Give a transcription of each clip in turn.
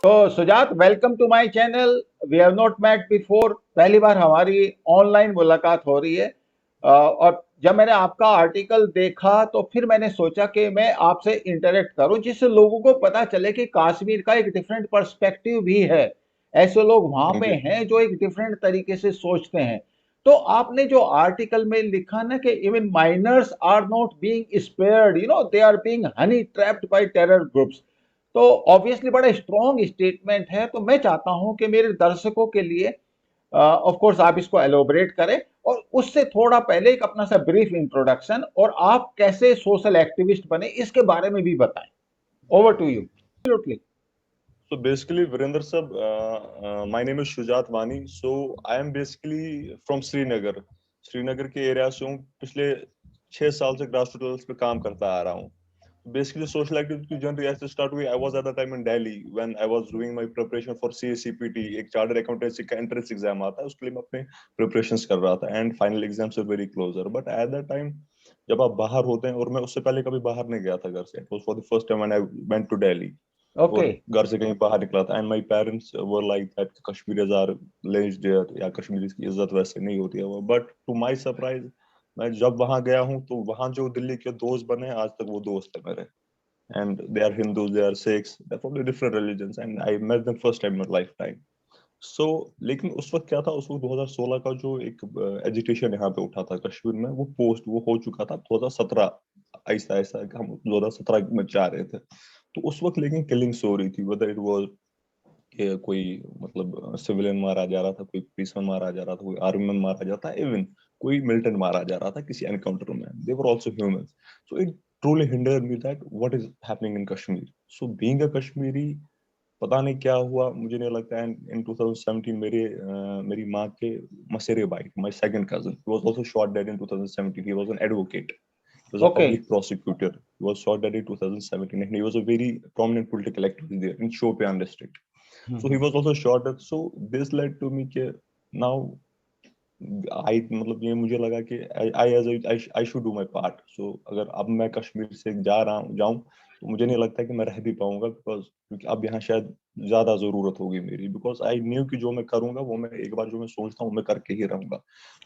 तो Sujat, welcome to my channel. We have not met before, पहली बार हमारी ऑनलाइन मुलाकात हो रही है। और जब मैंने आपका आर्टिकल देखा तो फिर मैंने सोचा कि मैं आपसे इंटरेक्ट करूं, जिससे लोगों को पता चले कि कश्मीर का एक डिफरेंट पर्सपेक्टिव भी है। ऐसे लोग वहां पे जी। हैं जो एक डिफरेंट तरीके से सोचते हैं। तो आपने जो आर्टिकल में लिखा ना कि even minors are not being spared, they are being honey trapped by terror groups. तो ऑब्वियसली बड़ा स्ट्रॉन्ग स्टेटमेंट है। तो मैं चाहता हूं कि मेरे दर्शकों के लिए ऑफ कोर्स आप इसको एलोबरेट करें, और उससे थोड़ा पहले एक अपना सा ब्रीफ इंट्रोडक्शन, और आप कैसे सोशल एक्टिविस्ट बने इसके बारे में भी बताएं। Over to you. Absolutely. So basically, Virender sir, my name is Shujat Wani. So I am basically from Srinagar. Srinagar के एरिया से हूँ। पिछले 6 साल से ग्रास रूट लेवल पे काम करता आ रहा हूँ। Basically, social activity की जर्नी ऐसे स्टार्ट हुई। I was at the time in Delhi when I was doing my preparation for CACPT, एक चार्टर्ड अकाउंटेंसी का एंट्रेंस एग्जाम आता है, उसके लिए मैं अपने प्रिपरेशंस कर रहा था and final exams are very closer. But at that time जब आप बाहर होते हैं, और मैं उससे पहले कभी बाहर नहीं गया था घर से, it was for the first time when I went to Delhi okay. और घर से कहीं बाहर निकला था। And my parents were like that Kashmiris are legend, या कश्मीरी की इज्जत वैसे नहीं होती है वो। बट टू माय सरप्राइज, मैं जब वहां गया हूँ तो वहां जो दिल्ली के दोस्त बने, आज तक वो दोस्त है मेरे। And they are Hindus, they are Sikhs, they are from different religions, and I met them first time in my life time. So लेकिन उस वक्त क्या था, उस वक्त 2016 का जो एक एजिटेशन यहाँ पे उठा था कश्मीर में, वो पोस्ट वो हो चुका था 2017। ऐसा ऐसा हम 2017 में जा रहे थे। तो उस वक्त लेकिन किलिंग्स हो रही थी, वेदर इट वाज कि कोई मतलब सिविलियन मारा जा रहा था, कोई पुलिसमैन मारा जा रहा था, कोई आर्मी मैन मारा जाता है, इवन कोई मिलिटेंट मारा जा रहा था किसी एनकाउंटर में। They were also humans. So it truly hindered me that what is happening in Kashmir. So being a Kashmiri, पता नहीं क्या हुआ, मुझे नहीं लगता है इन 2017 मेरी माँ के मसेरे भाई, my second cousin, he was also shot dead in 2017। He was an advocate, he was a okay. public prosecutor, he was shot dead in 2017, and he was a very prominent political activist there in Shopian district. So he was also shot dead. So this led to me कि now I मतलब ये मुझे लगा कि I should do my part. So अगर अब मैं कश्मीर से जा रहा हूँ जाऊँ, तो मुझे नहीं लगता कि मैं रह भी पाऊंगा, बिकॉज क्योंकि अब यहाँ शायद ज्यादा जरूरत होगी मेरी। बिकॉज आई न्यू कि जो मैं करूंगा वो मैं एक बार जो मैं सोचता हूँ मैं करके ही रहूंगा।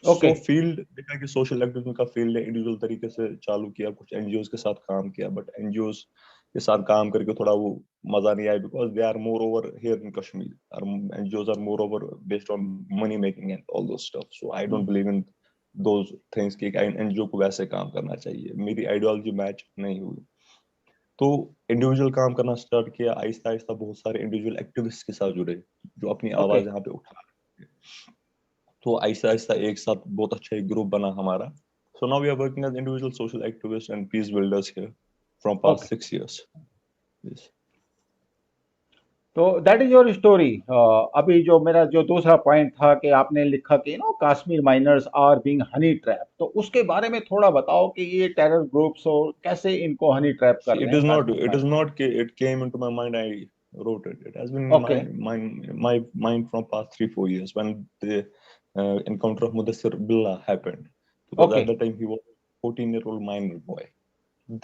ओके। सो फील्ड देखा कि सोशल एक्टिविज्म का फील्ड है, इंडिविजुअल तरीके से चालू किया, कुछ एनजीओ के साथ काम किया। बट एनजीओ के साथ काम करके थोड़ा वो मजा नहीं आया, because they are more over here in Kashmir. NGOs are more over based on money making and all those stuff. So I don't believe in those things कि एनजीओ को वैसे काम करना चाहिए। मेरी आइडियोलॉजी मैच नहीं हुई। तो इंडिविजुअल काम करना स्टार्ट किया, आहिस्ता आहिस्ता बहुत सारे इंडिविजुअल एक्टिविस्ट के साथ जुड़े जो अपनी ओके। आवाज यहाँ पे उठा रहे थे। तो आहिस्ता आहिस्ता एक साथ बहुत अच्छा एक ग्रुप बना हमारा। So now we are working as individual social activist and peace builders here from okay. Past 6 years। Yes. तो दैट इज योर स्टोरी। अभी जो मेरा जो दूसरा पॉइंट था कि आपने लिखा कि Kashmir minors are being honey trap, तो उसके बारे में थोड़ा बताओ कि ये टेरर ग्रुप्स और कैसे इनको हनी ट्रैप कर See, रहे हैं Kashmir it is minors. not, it came into my mind, I wrote it. It has been in okay. my mind from past 3 4 years when the encounter of Mudassir Billah happened. Because okay. at that time he was a 14-year-old minor boy.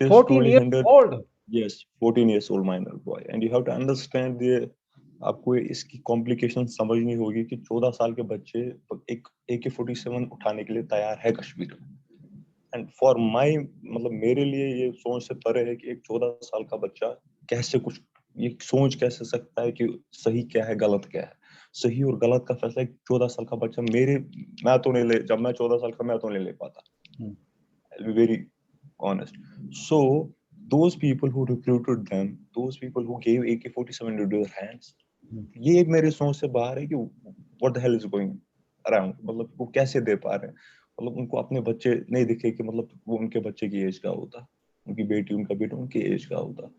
This 14 truly year hindered, old. yes, 14 years old minor boy. And you have to understand the आपको इसकी complication समझनी होगी कि 14 साल के बच्चे एक AK-47 उठाने के लिए तैयार है कश्मीर में। एंड फॉर माई मतलब मेरे लिए ये सोच से परे है कि एक 14 साल का बच्चा कैसे कुछ ये सोच कैसे सकता है कि सही क्या है गलत क्या है। सही और गलत का फैसला एक 14 साल का बच्चा मेरे मैं तो नहीं ले जब मैं 14 साल का मैं तो नहीं ले पाता। I'll be very honest. So those people who recruited them, those people who gave AK-47 into their hands, ये एक मेरे सोच से बाहर है कि what the hell is going around, मतलब वो कैसे दे पा रहे हैं। मतलब उनको अपने बच्चे नहीं दिखे कि मतलब वो उनके बच्चे की एज का होता, उनकी बेटी उनका बेटा उनकी एज का होता।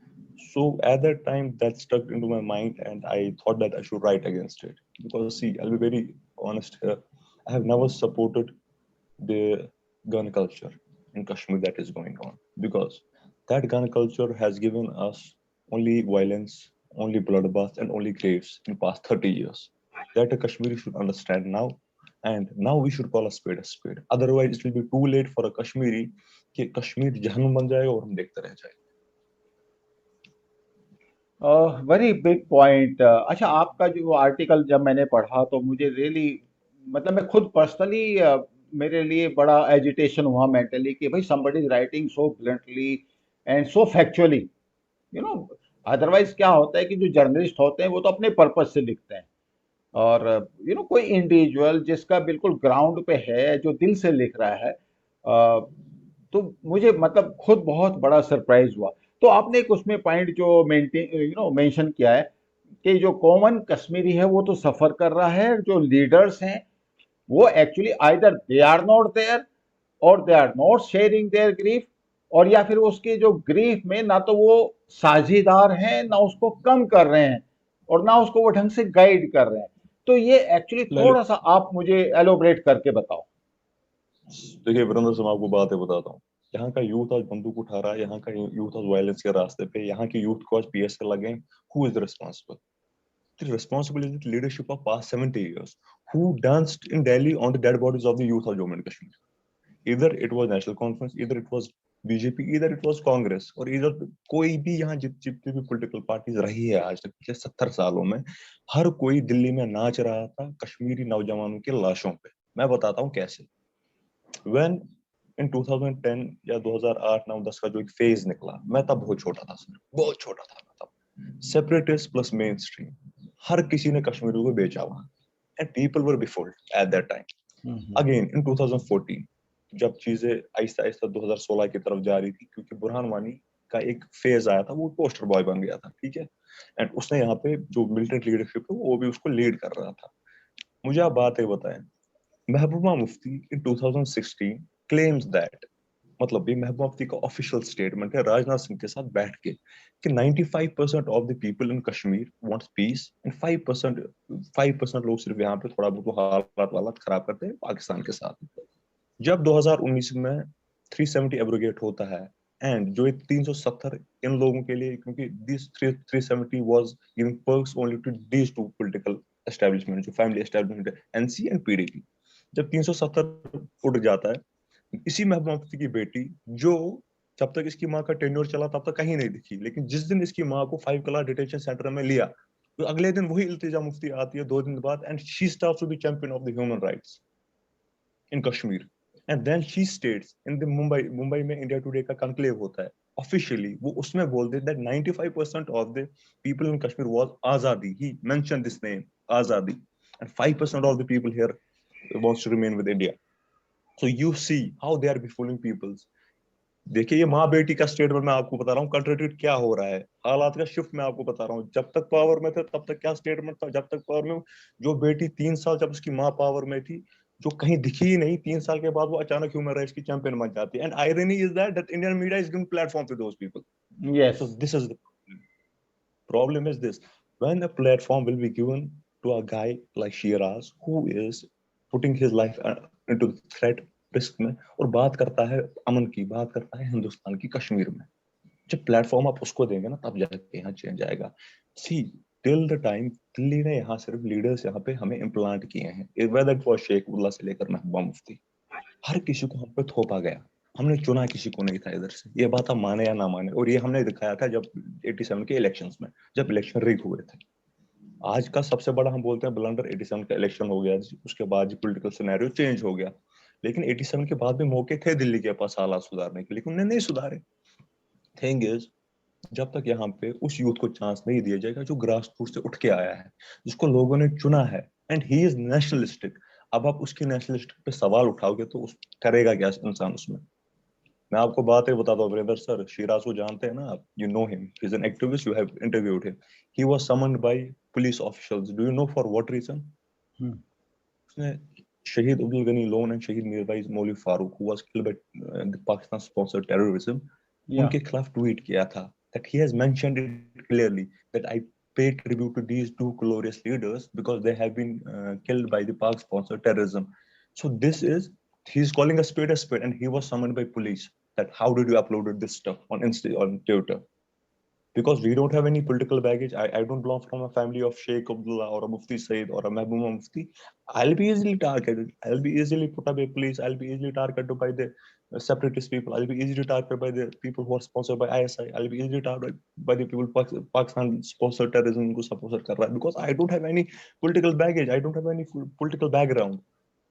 So at that time that stuck into my mind and I thought that I should write against it, because see, I'll be very honest here, I have never supported the gun culture in Kashmir that is going on, because that gun culture has given us only violence, only bloodbath, and only graves in past 30 years. That a Kashmiri should understand now, and now we should call a spade a spade. Otherwise, it will be too late for a Kashmiri कि कश्मीर जहन्नुम बन जाएगा और हम देखते रह जाएंगे। Very big point. अच्छा, आपका जो आर्टिकल जब मैंने पढ़ा तो मुझे रियली, मतलब मैं खुद पर्सनली, मेरे लिए बड़ा एजिटेशन हुआ मेंटली कि भाई somebody is writing so bluntly and so factually, you know. Otherwise क्या होता है कि जो जर्नलिस्ट होते हैं वो तो अपने पर्पज से लिखते हैं, और कोई इंडिविजुअल जिसका बिल्कुल ग्राउंड पे है, जो दिल से लिख रहा है, तो मुझे मतलब खुद बहुत बड़ा सरप्राइज हुआ। तो आपने एक उसमें पॉइंट जो मेंटेन मेंशन किया है कि जो कॉमन कश्मीरी है वो तो सफर कर रहा है, जो लीडर्स हैं वो actually either they are not there और they are not sharing their grief, और या फिर उसके जो ग्रीफ में ना तो वो साझीदार हैं, ना उसको कम कर रहे हैं, और ना उसको वो ढंग से गाइड कर रहे हैं। तो ये एक्चुअली ललित, थोड़ा सा आप मुझे एलोबरेट करके बताओ। देखिए वीरेंद्र से मैं आपको बातें बताता हूँ। यहाँ का यूथ आज बंदूक उठा रहा है, यहाँ का यूथ आज वायलेंस के रास्ते पे, यहाँ की यूथ को आज पीएसए लगे। Who is the responsible? The responsibility is the leadership of past 70 years who danced in Delhi on the dead bodies of the youth of Jammu and Kashmir. Either it was National Conference, either it was BJP, either it was Congress, और either कोई भी यहाँ जितनी भी political parties रही है आज तक पिछले 70 सालों में, हर कोई दिल्ली में नाच रहा था कश्मीरी नौजवानों की लाशों पे। मैं बताता हूँ कैसे। When in 2010 या 2008-9-10 का जो एक फेज निकला, मैं तब बहुत छोटा था सर, बहुत छोटा था मैं तब। सेपरेटिस्ट प्लस मेन स्ट्रीम, हर किसी ने कश्मीरियों को बेचा वहां, and people were befooled at that time. Hmm. Again in 2014 जब चीजें आहिस्ता आहिस्ता 2016 की तरफ जा रही थी, क्योंकि बुरहान वानी का एक फेज आया था, वो पोस्टर बॉय बन गया था, ठीक है, एंड उसने यहाँ पे जो मिलिटेंट लीडरशिप है वो भी उसको लीड कर रहा था। मुझे आप बात ये बताएं, महबूबा मुफ्ती इन 2016 क्लेम्स दैट, मतलब ये महबूबा मुफ्ती का ऑफिशियल स्टेटमेंट है राजनाथ सिंह के साथ बैठ के, कि 95% of the people in Kashmir wants peace and 5% लोग सिर्फ यहाँ पे थोड़ा बहुत हालात वालात खराब करते हैं पाकिस्तान के साथ। जब 2019 में 370 एब्रोगेट होता है, एंड जो ये 370 इन लोगों के लिए, क्योंकि this 370 was giving perks only to these two political establishment, जो फैमिली एस्टेब्लिशमेंट है, एनसी एंड पीडीपी। जब 370 उठ जाता है, इसी महबूबा मुफ्ती की बेटी, जो जब तक इसकी माँ का टेन्योर चला तब तक कहीं नहीं दिखी, लेकिन जिस दिन इसकी माँ को 5 कला डिटेंशन सेंटर में लिया, तो अगले दिन वही इल्तिजा मुफ्ती आती है 2 दिन बाद, and she starts to be champion of the human rights in Kashmir. And then she states in the Mumbai में इंडिया टुडे का कंक्लेव होता है, ऑफिशियली वो उसमें बोलते that 95% of the people in Kashmir was azadi, he mention this name, azadi, and 5% of the people here wants to remain with India. So you see how they are befooling peoples. देखिए ये माँ बेटी का स्टेटमेंट मैं आपको बता रहा हूँ, कंट्राडिक्ट क्या हो रहा है, हालात का शिफ्ट मैं आपको बता रहा हूँ। जब तक पावर में थे तब तक क्या स्टेटमेंट था, जब तक पावर में, जो बेटी 3 साल जब उसकी माँ पावर में थी, जो कहीं दिखी ही नहीं, 3 साल के बाद वो अचानक ह्यूमन राइट्स की चैंपियन बन जाती है, and irony is that Indian media is giving platform to those people. Yes. So this is the problem is this: when a platform will be given to a guy like Shiraz, who is putting his life into threat, risk में, और बात करता है अमन की, बात करता है हिंदुस्तान की, कश्मीर में, जब प्लेटफॉर्म आप उसको देंगे ना तब जाके यहाँ चेंज आएगा। सी, टिल द टाइम दिल्ली ने यहाँ सिर्फ लीडर्स यहाँ पे हमें इम्प्लांट किए हैं, whether it was Sheikh Ullah से लेकर महबूबा मुफ्ती, हर किसी को हम पे थोपा गया। हमने चुना किसी को नहीं था इधर से, ये बात आप माने या ना माने, और ये हमने दिखाया था जब 87 के इलेक्शंस में, जब इलेक्शन रिग हुए थे। आज का सबसे बड़ा हम बोलते हैं ब्लंडर 87 का इलेक्शन हो गया, उसके बाद पॉलिटिकल सिनेरियो चेंज हो गया, लेकिन 87 के बाद भी मौके थे दिल्ली के पास हालात सुधारने के, लेकिन उन्हें नहीं सुधारे। थिंग इज, जब तक यहाँ पे उस यूथ को चांस नहीं दिया जाएगा जो ग्रास रूट से उठ के आया है, जिसको लोगों ने चुना है, एंड ही इज नेशनलिस्टिक, अब आप उसकी नेशनलिस्टिक पे सवाल उठाओगे तो उस करेगा क्या इंसान उसमें। मैं आपको बात है बताता हूँ ब्रदर सर, शिराज को जानते हैं ना आप, you know him, he is an activist, you have interviewed him. He was summoned by police officials, do you know for what reason? उसने शहीद अब्दुल गनी लोन एंड शहीद Mirwaiz Maulvi Farooq, who was killed by the Pakistan sponsored terrorism, yeah. उनके खिलाफ tweet किया था, that he has mentioned it clearly, that I pay tribute to these two glorious leaders because they have been killed by the Pak sponsored terrorism. So this is, he's calling a spade, and he was summoned by police. That how did you upload this stuff on Insta, on Twitter? because we don't have any political baggage. I don't belong from a family of Sheikh Abdullah or a Mufti Said or a Mehbooba Mufti. I'll be easily targeted. I'll be easily put up by police. I'll be easily targeted by the separatist people. I'll be easily targeted by the people who are sponsored by ISI. I'll be easily targeted by the people Pakistan sponsor terrorism को sponsor कर रहा है, because I don't have any political baggage. I don't have any political background.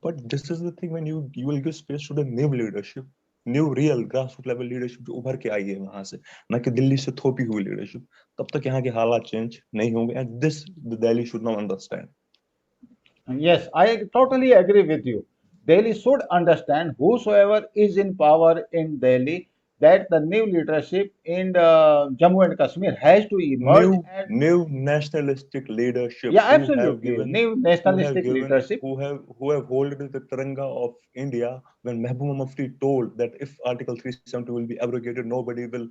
But this is the thing, when you will give space to the new leadership, nu real grassroot level leadership जो उभर के आई है वहां से, ना कि दिल्ली से थोपी हुई लीडरशिप, तब तक यहाँ के हालात चेंज नहीं होंगे, and this the Delhi should not understand. Yes, I totally agree with you. Delhi should understand, whosoever is in power in Delhi, that the new leadership in Jammu and Kashmir has to emerge, and New nationalistic leadership yeah, absolutely, new nationalistic leadership. who have holded the Tiranga of India, when Mehbooba Mufti told that if Article 370 will be abrogated, nobody will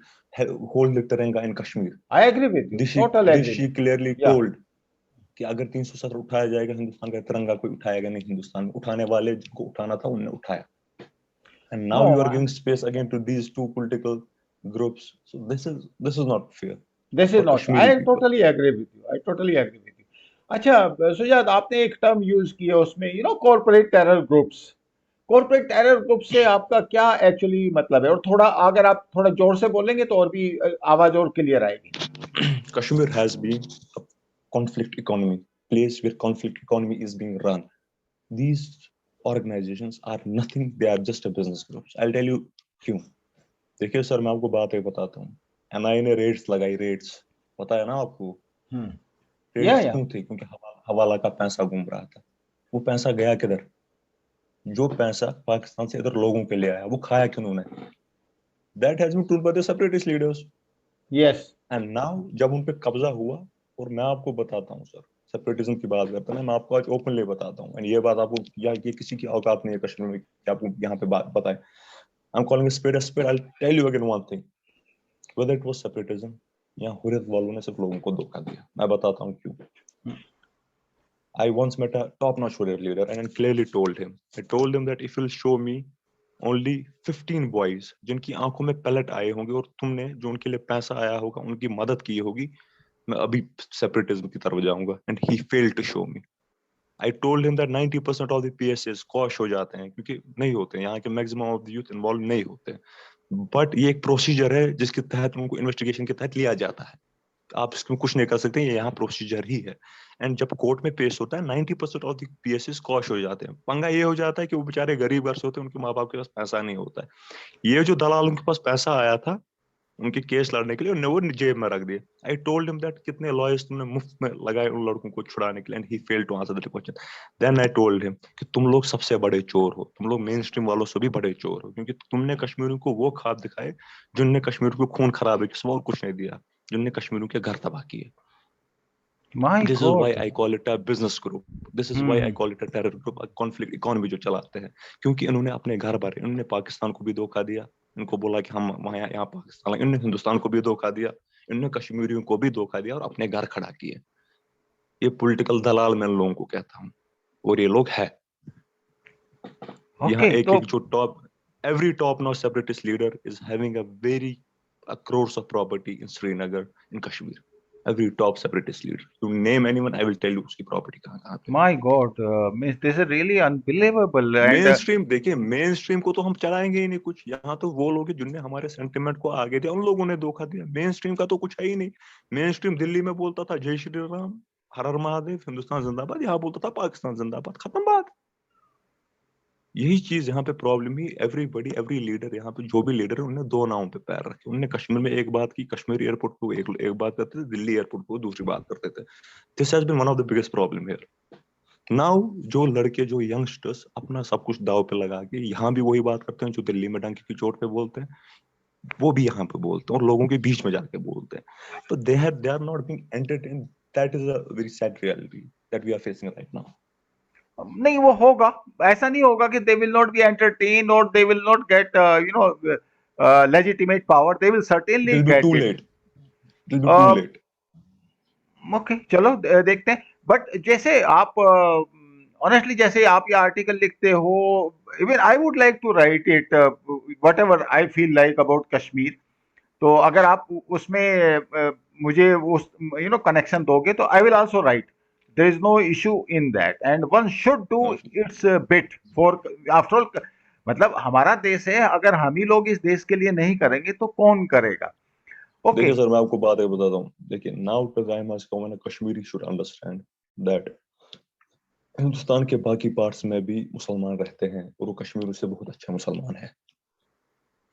hold the Tiranga in Kashmir. I agree with you. Total This agree. she clearly Yeah. told कि अगर 370 उठाया जाएगा, हिंदुस्तान का तिरंगा कोई उठाएगा नहीं. हिंदुस्तान में उठाने वाले जिनको उठाना था उन्होंने उठाया. And now No, you are giving space again to these two political groups. So this is not fair this is for not. Kashmiri I people. totally agree with you. I totally agree with you. अच्छा सुजात, आपने एक term use किया उसमें, corporate terror groups. Corporate terror group से आपका क्या actually मतलब है? और थोड़ा अगर आप थोड़ा जोर से बोलेंगे तो और भी आवाज और क्लियर आएगी. Kashmir has been a conflict economy, place where conflict economy is being run. These organizations are nothing, they are just a business groups. I'll tell you क्यों. देखिए सर, मैं आपको बात एक बताता हूँ. एनआई ने रेट्स लगाई, रेट्स पता है ना आपको? रेट्स क्यों थी? क्योंकि हवाला का पैसा घूम रहा था. वो पैसा गया किधर? जो पैसा पाकिस्तान से इधर लोगों के लिए आया, वो खाया क्यों उन्होंने? That has been told by the separatist leaders. Yes. And now जब उन पे कब्जा हुआ, और मैं आपको बताता हूँ सर, सेपरेटिज्म की बात करते हैं, मैं आपको आज ओपनली बताता हूँ, एंड ये बात आपको, या ये किसी की औकात नहीं है कश्मीर में कि आपको यहाँ पे बात बताएं. I'm calling a spade a spade. I'll tell you again one thing. Whether it was separatism या हुर्रियत वालों ने सिर्फ लोगों को धोखा दिया, मैं बताता हूँ क्यों. I once met a top-notch Hurriyat leader and I clearly told him that if you'll show me only 15 boys जिनकी आंखों में पलट आए होंगे और तुमने जो उनके लिए पैसा आया होगा उनकी मदद की होगी, मैं अभी सेपरेटिज्म की तरफ जाऊंगा. And he failed to show me. I told him that 90% of the PSS quash हो जाते हैं क्योंकि नहीं होते, यहाँ के maximum of the youth involve नहीं होते. बट ये एक प्रोसीजर है जिसके तहत उनको इन्वेस्टिगेशन के तहत लिया जाता है. आप इसमें कुछ नहीं कर सकते, ये यहाँ प्रोसीजर ही है. एंड जब कोर्ट में पेश होता है 90% ऑफ द पीएसएस कॉश हो जाते हैं. पंगा ये हो जाता है कि वो बेचारे गरीब घर से होते हैं, उनके माँ बाप के पास पैसा नहीं होता है. ये जो दलाल उनके पास पैसा आया था उनके केस लड़ने के लिए, उन्होंने वो जेब में रख दिया. आई टोल्ड हिम दैट कितने लॉयर्स तुमने मुफ्त में लगाए उन लड़कों को छुड़ाने के लिए, and he failed to answer the question. Then I told him कि तुम लोग सबसे बड़े चोर हो, तुम लोग मेन स्ट्रीम वालों से भी बड़े चोर हो, क्योंकि तुमने कश्मीरियों को वो ख्वाब दिखाए जिनने कश्मीर को खून खराब है, और कुछ नहीं दिया, जिनने कश्मीरियों के घर तबाह किए. This is why I call it a business group. This is why I call it a terror group, a conflict economy जो चलाते हैं, क्योंकि इन्होंने अपने घर भरे. इन्होंने पाकिस्तान को भी धोखा दिया, इनको बोला कि हम वहाँ यहाँ पाकिस्तान, इन्होंने हिंदुस्तान को भी धोखा दिया, इन्होंने कश्मीरियों को भी धोखा दिया और अपने घर खड़ा किए. ये पॉलिटिकल दलाल मैं लोगों को कहता हूँ, और ये लोग है. यहाँ एक जो top, every top now separatist leader is having a crores of property in Srinagar, in Kashmir. Every top separatist leader, you name anyone, I will tell you उसकी property कहाँ पे. My God, this is really unbelievable. Mainstream देखिए, mainstream को तो हम चलाएंगे ही नहीं कुछ. यहाँ तो वो लोग हैं जिनने हमारे सेंटिमेंट को आगे दिया, उन लोगों ने धोखा दिया. mainstream का तो कुछ है ही नहीं. mainstream दिल्ली में बोलता था जय श्री राम, हर हर महादेव, हिंदुस्तान जिंदाबाद. यहाँ बोलता था पाकिस्तान जिंदाबाद, खत्म बात. यही चीज यहाँ पे प्रॉब्लम ही. एवरी लीडर, यहाँ पे जो भी लीडर है, उन्होंने दो नावों पे पैर रखे. उन्होंने कश्मीर में एक बात की, कश्मीर एयरपोर्ट पे एक बात करते थे, दिल्ली एयरपोर्ट पे दूसरी बात करते थे. This has been one of the biggest problem here. Now जो लड़के, जो यंगस्टर्स अपना सब कुछ दाव पे लगा के यहाँ भी वही बात करते हैं जो दिल्ली में डंकी की चोट पे बोलते हैं, वो भी यहाँ पे बोलते हैं और लोगों के बीच में जाके बोलते हैं. तो they are not being entertained. That is a very sad reality that we are facing right now. नहीं, वो होगा. ऐसा नहीं होगा कि they will not be entertained or they will not get legitimate power. They will certainly It will be get too it. late. It will be too late. Okay, चलो देखते हैं. बट जैसे आप ऑनेस्टली जैसे आप ये आर्टिकल लिखते हो, even I would like to write it whatever I feel like about Kashmir. तो अगर आप उसमें मुझे उस कनेक्शन दोगे तो I will also write there is no issue in that and one should do हाँ, it's bit for after all मतलब हमारा देश है अगर हम ही लोग इस देश के लिए नहीं करेंगे तो कौन करेगा ओके देखिए सर, मैं आपको बात एक बताता हूँ। देखिए, now the time has come, Kashmiri should understand that Hindustan के बाकी पार्ट्स में भी मुसलमान रहते हैं, और वो कश्मीर से बहुत अच्छे मुसलमान है।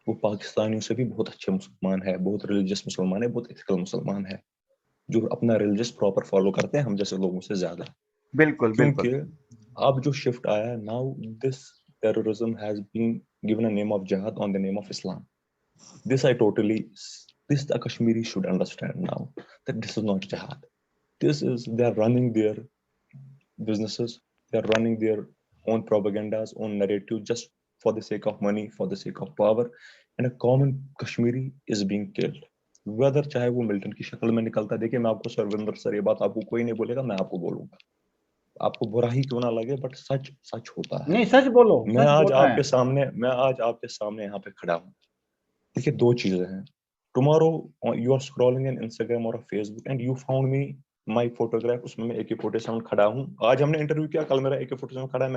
वो पाकिस्तानियों से भी बहुत अच्छे मुसलमान है, बहुत रिलीजियस मुसलमान है, बहुत एथिकल मुसलमान है, जो अपना रिलीजियस प्रॉपर फॉलो करते हैं हम जैसे लोगों से ज्यादा। बिल्कुल क्योंकि बिल्कुल अब जो शिफ्ट आया है, now this terrorism has been given a name of jihad on the name of Islam. This I totally, this the Kashmiri should understand now, that this is not jihad. This is, they are running their businesses, they are running their own propagandas, own narrative, just for the sake of money, for the sake of power, and a common Kashmiri is being killed. Whether चाहे वो Milton की शक्ल में निकलता है, देखिए मैं आपको सरविंदर सर, ये बात आपको कोई नहीं बोलेगा, मैं आपको बोलूंगा, आपको बुरा ही क्यों ना लगे, बट सच सच होता है। नहीं सच बोलो मैं सच आज बोलना है आपके सामने मैं आज आपके सामने यहाँ पे खड़ा हूँ। देखिए, दो चीजें हैं। Tomorrow you are scrolling in Instagram और Facebook and you found me my photograph, उसमें मैं AK-47 खड़ा हूँ। आज हमने इंटरव्यू किया, कल मेरा AK-47 खड़ा है,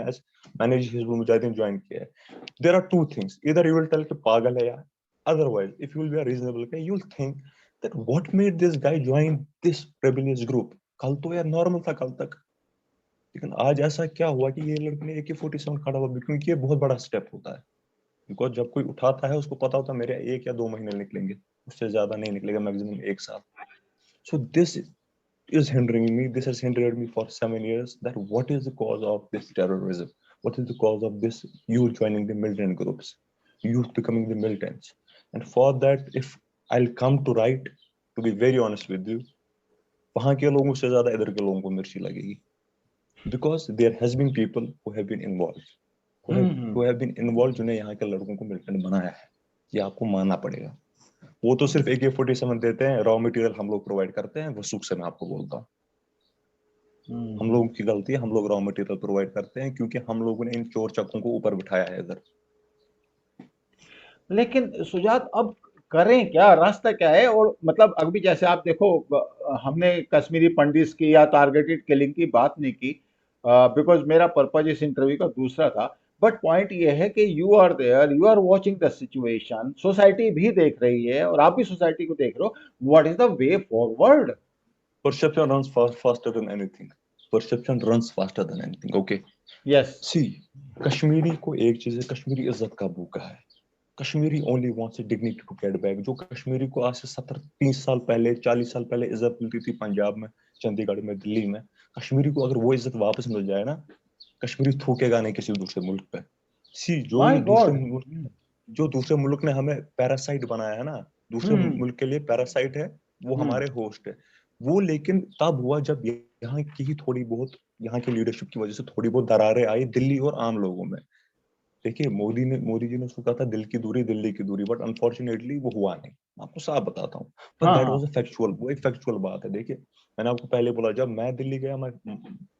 मैंने हिजबुल मुजाहिदीन ज्वाइन किया है। देयर आर टू थिंग्स, इधर यू विल टेल कि पागल है यार, otherwise if you will be a reasonable guy you will think that what made this guy join this rebellious group. कल तो यार नॉर्मल था कल तक, लेकिन आज ऐसा क्या हुआ कि ये लड़के ने AK-47 खड़ा हुआ? क्योंकि ये बहुत बड़ा स्टेप होता है। बिकॉज जब कोई उठाता है उसको पता होता है मेरे 1 या 2 महीने निकलेंगे, उससे ज्यादा नहीं निकलेगा, मैक्सिमम 1 साल। So this is hindering me, this has hindered me for 7 years, that what is the cause of this terrorism, what is the cause of this youth joining the militant groups, youth becoming the militants. And for that, if I'll come to right, to be very honest with you, वहां के लोगों से ज्यादा इधर के लोगों को मिर्ची लगेगी, because there has been people who have been involved, who have been involved, जिन्हें यहाँ के लड़कों को मिलिटेंट बनाया है। ये आपको मानना पड़ेगा। वो तो सिर्फ AK-47 देते हैं, रॉ मटेरियल हम लोग प्रोवाइड करते हैं, वो सुख से मैं आपको बोलता हूँ। हम लोगों की गलती है, हम लोग रॉ मटेरियल प्रोवाइड करते हैं, क्योंकि हम लोगों ने इन चोर चक्कों को ऊपर बिठाया है इधर। लेकिन सुजात अब करें क्या रास्ता क्या है और मतलब अभी जैसे आप देखो हमने कश्मीरी पंडित की या टारगेटेड किलिंग की बात नहीं की बिकॉज मेरा पर्पज इस इंटरव्यू का दूसरा था बट पॉइंट ये है कि you are there you are watching the situation society भी देख रही है और आप भी सोसाइटी को देख रहे हो what is the way forward perception runs faster than anything, perception runs faster than anything. Okay, yes see, Kashmiri को एक चीज है, कश्मीरी इज्जत का भूखा है। Kashmiri only wants a dignity to get back. जो कश्मीरी को आज से 30 साल पहले, 40 साल पहले इज्जत मिलती थी पंजाब में, चंडीगढ़ में, दिल्ली में, कश्मीरी को अगर वो इज्जत वापस मिल जाए ना, कश्मीरी थूकेगा नहीं किसी दूसरे मुल्क पे। सी, माय गॉड जो दूसरे मुल्क ने हमें पैरासाइट बनाया है ना, दूसरे हम्म मुल्क के लिए पैरासाइट है, वो हम्म हमारे होस्ट है। वो लेकिन तब हुआ जब यहाँ की ही थोड़ी बहुत, यहाँ की लीडरशिप की वजह से थोड़ी बहुत दरारें आई दिल्ली और आम लोगों में। देखिए, मोदी जी ने उसको कहा था दिल की दूरी, दिल्ली की दूरी, बट अनफॉर्चुनेटली वो हुआ नहीं। मैं आपको साफ बताता हूँ, पर हाँ दैट हाँ वाज अ फैक्चुअल, वो एक फैक्चुअल बात है। देखिए, मैंने आपको पहले बोला, जब मैं दिल्ली गया, my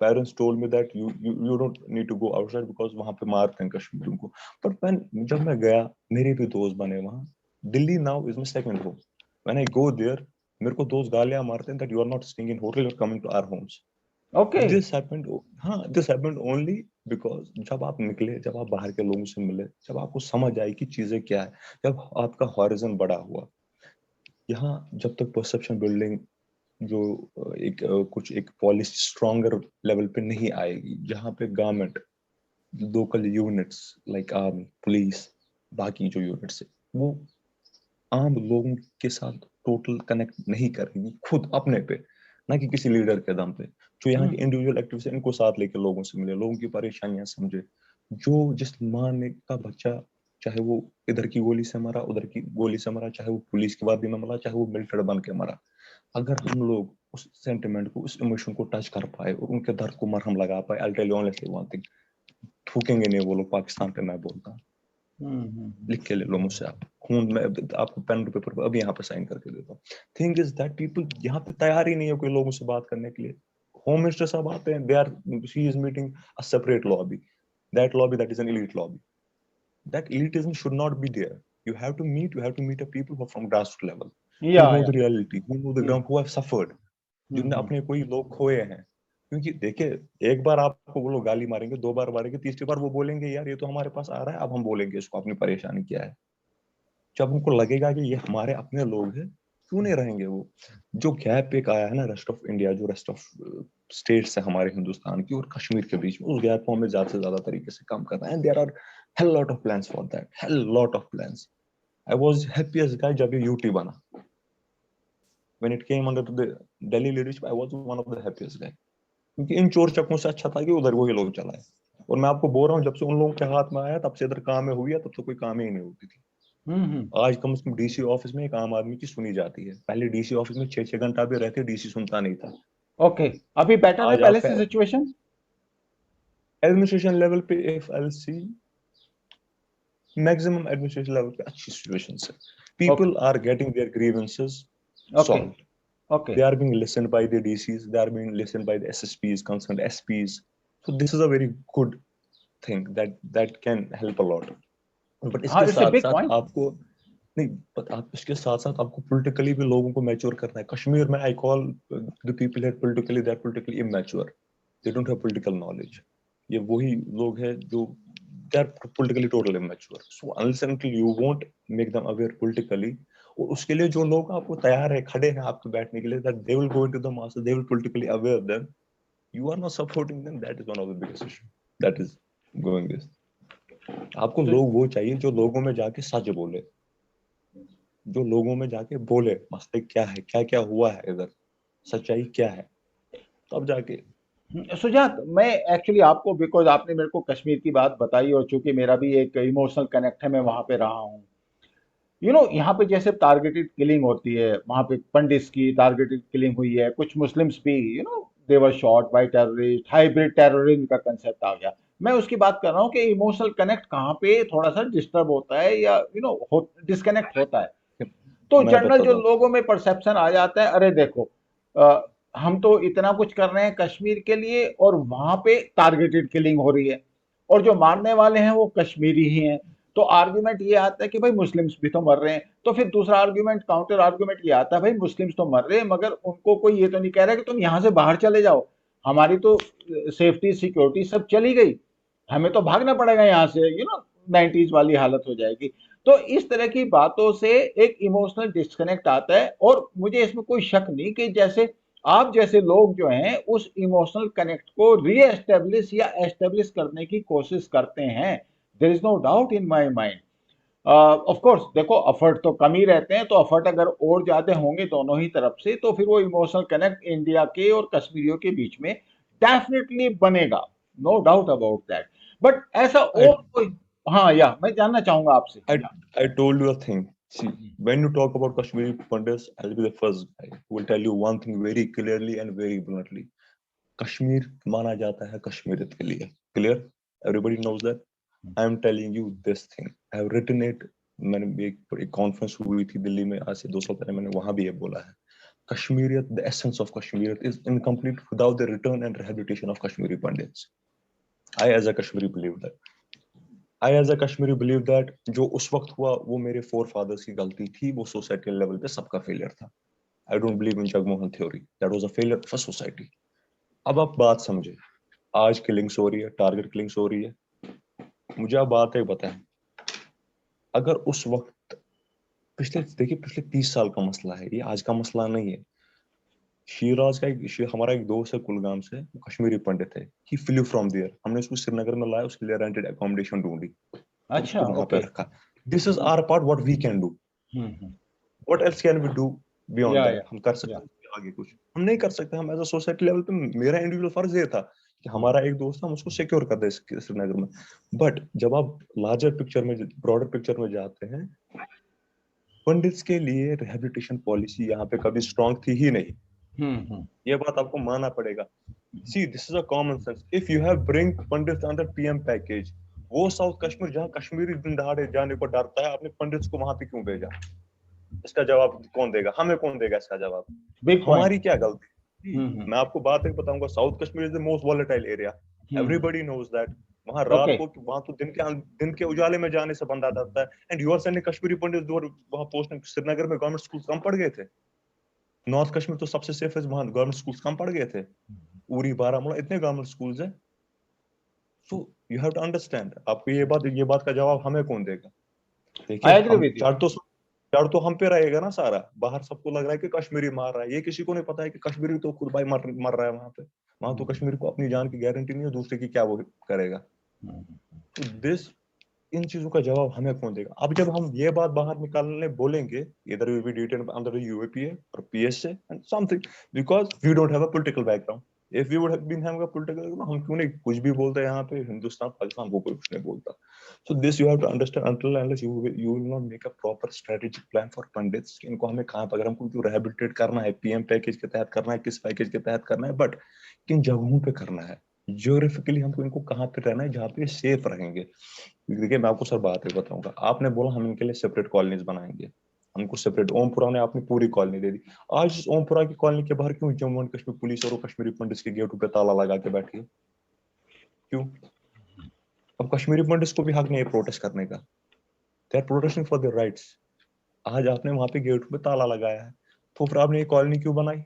parents told me that you don't need to go outside, because वहां पे मारते हैं कश्मीरियों को। पर जब मैं गया, मेरे भी दोस्त बने वहां। Delhi now is my second home. When I go there, मेरे को दोस्त गालियां मारते हैं that you are not staying in hotel, you are coming to our homes. Okay this happened, हाँ, दिस हैपेंड ओनली बिकॉज जब आप निकले, जब आप बाहर के लोगों से मिले, जब आपको समझ आई कि चीजें क्या है, जब आपका हॉरिजन बड़ा हुआ। यहाँ जब तक परसेप्शन बिल्डिंग, जो कुछ एक पॉलिसी स्ट्रॉन्गर लेवल पे नहीं आएगी, जहाँ पे government, local units like army, police, बाकी जो यूनिट्स है, वो आम लोगों के साथ टोटल कनेक्ट नहीं करेंगी, खुद अपने पे, ना कि किसी लीडर के दम पे। जो यहाँ के इंडिविजुअल एक्टिविस्ट हैं, इनको साथ लेके लोगों से मिले, लोगों की परेशानियां समझे। जो जिस माँ ने का बच्चा, चाहे वो इधर की गोली से मरा, उधर की गोली से मरा, चाहे वो पुलिस की वर्दी में मरा, चाहे वो मिलिटेंट बन के मरा, अगर हम लोग उस सेंटिमेंट को, उस इमोशन को टच कर पाए और उनके दर्द को मरहम लगा पाए, I tell you honestly one thing, थूकेंगे नहीं वो लोग पाकिस्तान पे, मैं बोलता हूँ। लिख के ले लो मुझसे आप, खून में आपको पेन पेपर पर अभी यहाँ पे साइन करके देता हूँ। थिंग इज दैट पीपल यहाँ पे तैयार ही नहीं है कोई लोगों से बात करने के लिए। होम मिनिस्टर साहब आते हैं, they are, she is meeting a separate lobby, that lobby, that is an elite lobby, that elitism should not be there. You have to meet a people who are from grassroots level, who या know the reality, who know the ground, who have suffered, जिनने हम्म अपने कोई लोग खोए हैं। क्योंकि देखिए, एक बार आपको वो लोग गाली मारेंगे, 2 बार मारेंगे, तीसरी बार वो बोलेंगे यार ये तो हमारे पास आ रहा है, अब हम बोलेंगे इसको अपनी परेशानी क्या है। जब उनको लगेगा कि ये हमारे अपने लोग हैं, क्यों नहीं रहेंगे वो। जो गैप एक आया है ना रेस्ट ऑफ इंडिया, जो रेस्ट ऑफ स्टेट्स है हमारे हिंदुस्तान की और कश्मीर के बीच में, उस गैप को हमें ज्यादा से ज्यादा तरीके से कम करना है। There are hell lot of plans for that, hell lot of plans. I was happiest guy जब ये यूटी बना। When it came under the Delhi leadership, I was one of the happiest guy, क्योंकि इन चोर चक्कों से अच्छा था कि उधर वो ये लोग चलाए। और मैं आपको बोल रहा हूँ, जब से उन लोगों के हाथ में आया तब से इधर काम में हुई है, तब से कोई काम ही नहीं होती थी। हम्म आज कम से कम डीसी ऑफिस में एक आम आदमी की सुनी जाती है। पहले डीसी ऑफिस में 6-6 घंटा भी रहते, डीसी सुनता नहीं था। ओके, अभी बेटर है आज पहले आपका से सिचुएशन? एडमिनिस्ट्रेशन लेवल पे if I see, maximum administration level पे अच्छी सिचुएशन है। Okay people are getting their grievances okay solved, okay they are being listened by the DCs, they are being listened by the SSPs, concerned SPs. So this is a very good thing that can help a lot. But हाँ, इसके it's a साथ big साथ point. आपको नहीं, but आप इसके साथ साथ आपको politically भी लोगों को मैच्योर करना है। कश्मीर में I call the people here politically, they are politically immature, they don't have political knowledge. ये वही लोग हैं जो they are politically totally immature. So unless and until you won't make them aware politically, और उसके लिए जो लोग आपको तैयार है, खड़े हैं आपको बैठने के लिए, that they will go into the masses, they will politically aware them, you are not supporting them, that is one of the biggest issue that is going this. आपको तो लोग वो चाहिए जो लोगों में जाके सच बोले, जो लोगों में जाके बोले मसले क्या है, क्या क्या हुआ है इधर, सच्चाई क्या है, तब जाके। सुजात, मैं एक्चुअली आपको, बिकॉज आपने मेरे को कश्मीर की बात बताई और चूंकि मेरा भी एक इमोशनल कनेक्ट है, मैं वहां पे रहा हूँ। यहाँ पे जैसे टारगेटेड किलिंग होती है, वहां पे पंडित की टारगेटेड किलिंग हुई है, कुछ मुस्लिम्स भी they were shot by terrorist, hybrid terrorism का कंसेप्ट आ गया। मैं उसकी बात कर रहा हूँ कि इमोशनल कनेक्ट कहाँ पे थोड़ा सा डिस्टर्ब होता है या डिस्कनेक्ट होता है। तो मैं जनरल जो बताता हूँ। लोगों में परसेप्शन आ जाता है, अरे देखो, अ, हम तो इतना कुछ कर रहे हैं कश्मीर के लिए और वहां पे टारगेटेड किलिंग हो रही है, और जो मारने वाले हैं वो कश्मीरी ही हैं। तो आर्ग्यूमेंट ये आता है कि भाई मुस्लिम्स भी तो मर रहे हैं। तो फिर दूसरा आर्ग्यूमेंट, काउंटर आर्ग्यूमेंट ये आता है, भाई मुस्लिम्स तो मर रहे हैं मगर उनको कोई ये तो नहीं कह रहा कि तुम यहाँ से बाहर चले जाओ, हमारी तो सेफ्टी सिक्योरिटी सब चली गई, हमें तो भागना पड़ेगा यहाँ से, 90s वाली हालत हो जाएगी। तो इस तरह की बातों से एक इमोशनल डिस्कनेक्ट आता है, और मुझे इसमें कोई शक नहीं कि जैसे आप जैसे लोग जो हैं उस इमोशनल कनेक्ट को रीएस्टेब्लिश या एस्टेब्लिश करने की कोशिश करते हैं। There is no doubt in my mind. Of course देखो, एफर्ट तो कम ही रहते हैं, तो एफर्ट अगर और ज्यादा होंगे दोनों ही तरफ से तो फिर वो इमोशनल कनेक्ट इंडिया के और कश्मीरियों के बीच में डेफिनेटली बनेगा, no doubt about that. But ऐसा I और कोई, हाँ, या मैं जानना चाहूंगा आपसे, I या I told you a thing. See, when you talk about Kashmiri Pandits, I'll be the first guy who will tell you one thing very clearly and very bluntly. Kashmir माना जाता है कश्मीरियत के लिए, clear, everybody knows that. I am telling you this thing, I have written it. मैंने एक conference हुई थी दिल्ली में आज से 2 साल पहले, मैंने वहां भी ये बोला है, Kashmiriyat, the essence of Kashmiriyat is incomplete without the return and rehabilitation of Kashmiri Pandits. I as a Kashmiri believe that, I as a Kashmiri believe that जो उस वक्त हुआ वो मेरे फोर फादर्स की गलती थी, वो सोसाइटी लेवल पे सबका फेलियर था। आई don't believe in Jagmohan theory, that was a failure for society. अब आप बात समझे, आज किलिंग्स हो रही है, टारगेट किलिंग्स हो रही है। मुझे आप बात है बताएं, अगर उस वक्त देखिए पिछले 30 साल का मसला है, ये आज का मसला नहीं है। शिराज का हमारा एक दोस्त है कुलगाम से, वो कश्मीरी पंडित है, ही फ्लू फ्रॉम देयर, हमने उसको श्रीनगर में लाया, उसके लिए रेंटेड अकोमोडेशन ढूंढी और अच्छा, उसको वहां पे ओके। रखा। This is our part, what we can do, hmm, what else can we do beyond that. हम कर या सकते हैं आगे कुछ, हम नहीं कर सकते। हम एज अ सोसाइटी लेवल पे, मेरा इंडिविजुअल फर्ज ये था कि हमारा एक दोस्त, हम उसको सिक्योर कर दे श्रीनगर में। बट जब आप लार्जर पिक्चर में, ब्रॉडर पिक्चर में जाते हैं, पंडित्स के लिए रिहेबिलिटेशन पॉलिसी यहाँ पे कभी स्ट्रांग थी ही नहीं, हम्म। ये बात आपको मानना पड़ेगा। See this is a common sense, if you have bring pandits under PM package, वो साउथ कश्मीर जहाँ कश्मीरी दिन दहाड़े जाने को डरता है, आपने पंडित्स को वहां पे क्यों भेजा? इसका जवाब कौन देगा, हमें कौन देगा इसका जवाब? Big point. हमारी क्या गलती? हम्म मैं आपको बात एक बताऊंगा, south Kashmir is the most volatile area, hmm everybody knows that. वहां रात Okay. को, वहां तो दिन के उजाले में जाने से बंदा डरता है। And you are sending Kashmiri Pandit वहां पोस्टिंग। श्रीनगर में गवर्नमेंट स्कूल कम पड़ गए थे? नॉर्थ कश्मीर तो सबसे सेफ है, वहां गवर्नमेंट स्कूल कम पड़ गए थे? उरी, बारामूला, इतने गवर्नमेंट स्कूल्स हैं। So you have to understand. आपको ये बात का जवाब हमें कौन देगा? देखिए, I agree हम with you. चढ़ तो हम पे रहेगा ना सारा। बाहर सबको लग रहा है कि कश्मीरी मार रहा है, ये किसी को नहीं पता है कि कश्मीरी तो खुद भाई मर रहा है वहां पे। वहां तो कश्मीर को अपनी जान की गारंटी नहीं है, दूसरे की क्या वो करेगा। तो दिस इन चीजों का जवाब हमें कौन देगा? अब जब हम ये बात बाहर निकालने बोलेंगे, इधर we be detain under the UAPA और PSA and something, because we don't have a political background. If we would have been having a political, हम क्यों नहीं कुछ भी बोलते यहाँ पे? हिंदुस्तान पाकिस्तान को कोई कुछ नहीं बोलता। So this you have to understand, until unless you will not make a proper strategic plan for pandits, इनको हमें कहाँ पर, अगर हमको जो रिहेबिलिटेट करना है, पीएम पैकेज के तहत करना है, किस पैकेज के तहत करना है, बट किन जगहों पे करना है, जियोग्राफिकली हमको इनको कहाँ पे रहना है जहाँ पे सेफ रहेंगे। देखिए, मैं आपको सर बात बताऊंगा। आपने बोला हम इनके लिए सेपरेट कॉलोनीज बनाएंगे, हमको सेपरेट। ओमपुरा ने आपने पूरी कॉलोनी दे दी। आज इस ओमपुरा की कॉलोनी के बाहर क्यों जम्मू एंड कश्मीर पुलिस और कश्मीरी पंडित्स के गेटों पे ताला लगा के बैठी है? क्यों? अब कश्मीरी पंडित्स को भी हक नहीं है प्रोटेस्ट करने का। They are protesting for their rights. आज आपने वहां पे गेट पे ताला लगाया है, तो फिर आपने ये कॉलोनी क्यों बनाई?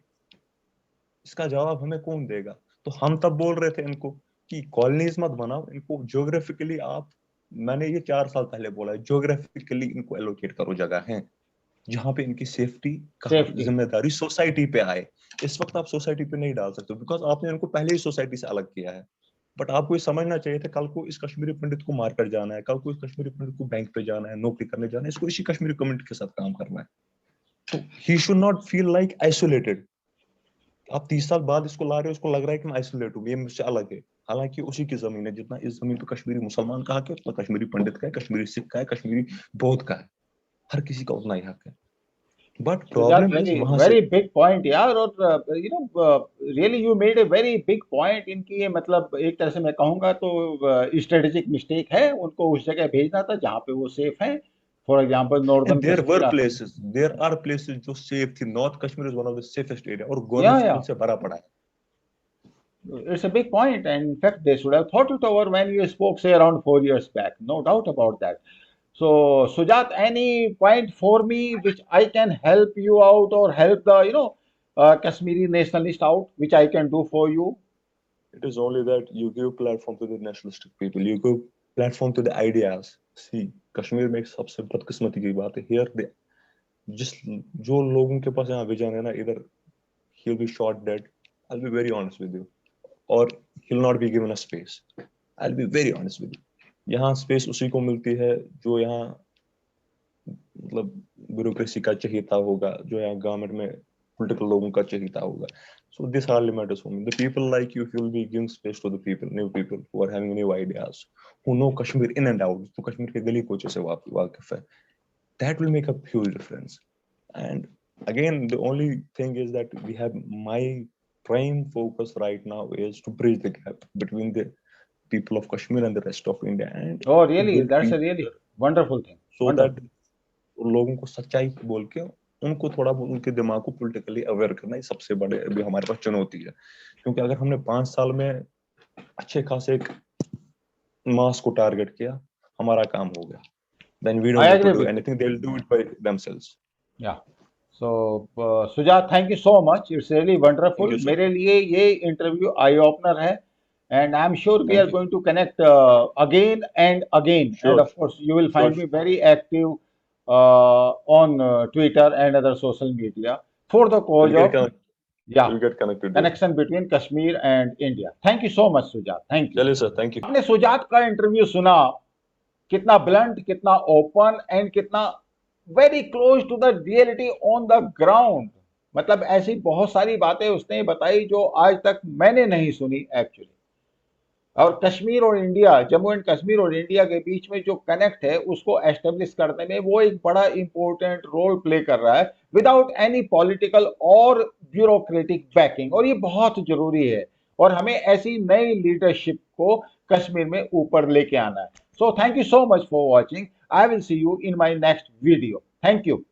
इसका जवाब हमें कौन देगा? तो हम तब बोल रहे थे इनको कि कॉलोनीज मत बनाओ, इनको ज्योग्राफिकली आप, मैंने ये 4 साल पहले बोला है, ज्योग्राफिकली इनको एलोकेट करो जगह है जहां पे इनकी सेफ्टी का Safety. जिम्मेदारी सोसाइटी पे आए। इस वक्त आप सोसाइटी पे नहीं डाल सकते, बिकॉज आपने इनको पहले ही सोसाइटी से अलग किया है। बट आपको ये समझना चाहिए था, कल को इस कश्मीरी पंडित को मार कर जाना है, कल को इस कश्मीरी पंडित को बैंक पे जाना है, नौकरी करने जाना है, इसको इसी कश्मीरी कम्युनिटी के साथ काम करना है। तो he should not feel like isolated. आप 30 साल बाद इसको ला रहे हो, इसको लग रहा है कि मैं आइसोलेट हूँ, ये मुझसे अलग है। हालांकि उसी की जमीन है। जितना इस जमीन पे कश्मीरी मुसलमान का हक है, उतना कश्मीरी पंडित का है, कश्मीरी सिख का है, कश्मीरी बौद्ध का है। हर किसी का उतना ही हक है। But Sujat, problem is very वहां से। very big point यार। और really you made a very big point इनकी। ये मतलब एक तरह से मैं कहूँगा तो स्ट्रेटेजिक मिस्टेक है, उनको उस जगह भेजना था जहाँ पे वो सेफ है। For example northern Kashmir. There are places जो सेफ थी। North Kashmir is one of the safest area, और या गवर्नमेंट या स्कूल से भरा पड़ा है। it's a big point, and in fact they should have thought it over when you spoke say around 4 years back, no doubt about that. So Sujat, any point for me which I can help you out or help the Kashmiri nationalist out, which I can do for you? It is only that you give platform to the nationalistic people, you give platform to the ideas. See, Kashmir में एक सबसे बदकिस्मती की बात है, here they जिस जो लोगों के पास यहाँ विजन है ना, इधर he'll be shot dead. I'll be very honest with you. Or he'll not be given a space. I'll be very honest with you. यहाँ स्पेस उसी को मिलती है जो यहाँ मतलब ब्यूरोक्रेसी का चहीता होगा, जो यहाँ गवर्नमेंट में पॉलिटिकल लोगों का चहीता होगा। So this hardly matters for me. The people like you, if you'll be giving space to the people, new people who are having new ideas, who know Kashmir in and out, तो कश्मीर के गली कोचे से वाकिफ है, that will make a huge difference. And again, the only thing is that we have, my prime focus right now is to bridge the gap between the people of Kashmir and the rest of India, and Oh, to really? build That's a peace really here, wonderful thing. so Wonderful. that लोगों को सच्चाई बोल के उनको थोड़ा उनके दिमाग को पॉलिटिकली अवेयर करना, ये सबसे बड़े अभी हमारे पास चुनौती है। क्योंकि अगर हमने 5 साल में अच्छे खासे एक मास को टारगेट किया, हमारा काम हो गया। Then we I don't have to agree do with you. anything, they'll do it by themselves. Yeah. So Sujat, thank you so much. It's really Thank wonderful. you, sir. मेरे लिए ये इंटरव्यू आई ओपनर है, and I'm sure we are Thank you. going to connect again and again. And Sure, of course, you will sure, find me very active on Twitter and other social media for the we'll cause get of, connect, yeah, we'll get connected there. connection between Kashmir and India. Thank you so much, Sujat. Thank you. चलिए sir, thank you. आपने सुजात का interview सुना, कितना blunt, कितना open and कितना very close to the reality on the ground. मतलब ऐसी बहुत सारी बातें उसने बताई जो आज तक मैंने नहीं सुनी एक्चुअली। और कश्मीर और इंडिया, जम्मू एंड कश्मीर और इंडिया के बीच में जो कनेक्ट है उसको एस्टेब्लिश करने में वो एक बड़ा इंपॉर्टेंट रोल प्ले कर रहा है विदाउट एनी पॉलिटिकल और ब्यूरोक्रेटिक बैकिंग, और ये बहुत जरूरी है। और हमें ऐसी नई लीडरशिप को कश्मीर में ऊपर लेके आना है। So thank you so much for watching. I will see you in my next video. Thank you.